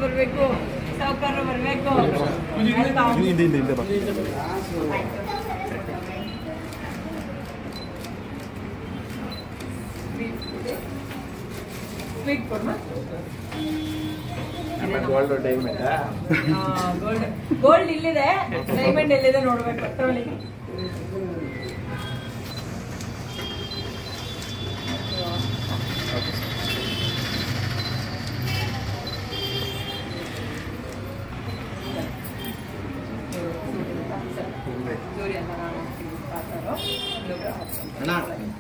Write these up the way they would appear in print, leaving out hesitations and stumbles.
ಬರ್ಬೇಕು ಸಾವುಕಾರ ಬರ್ಬೇಕು. Sweet ಕೊಡ್ಮ. Gold ಇಲ್ಲಿದೆ, ಡೈಮಂಡ್ ಎಲ್ಲಿದೆ ನೋಡ್ಬೇಕು. ತಗೊಳ್ಳಿ.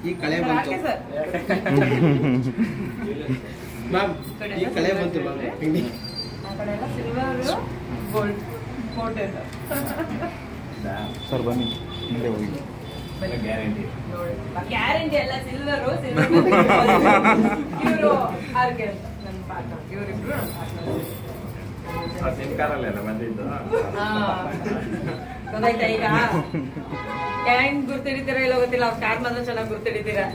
ಈ ಕಳೆ ಬಂತು ಮ್ಯಾಮ್, ಈ ಕಳೆ ಬಂತು ಮ್ಯಾಮ್. ಆ ಕಡೆ ಎಲ್ಲ ಸಿಲ್ವರ್ ಗೋಲ್ಡ್ ಕೋಟೆ ಸರ್ ಬನ್ನಿ ಮುಂದೆ ಹೋಗಿ. ಗ್ಯಾರಂಟಿ ಎಲ್ಲ ಸಿಲ್ವರು ಇವರು ಆರ್ಗೆ ನನ್ನ ಪಾರ್ಟ್ನರ್, ಇವರಿಬ್ರು ಗೊತ್ತಾಯ್ತಾ? ಈಗ ಹೆಂಗ್ ಗುರ್ತಿಡಿತೀರಾ ಇಲ್ಲ ಗೊತ್ತಿಲ್ಲ, ಅವ್ರ ಕಾರ್ ಮಾತ್ರ ಚೆನ್ನಾಗಿ ಗುರ್ತಿಡಿತೀರಾ.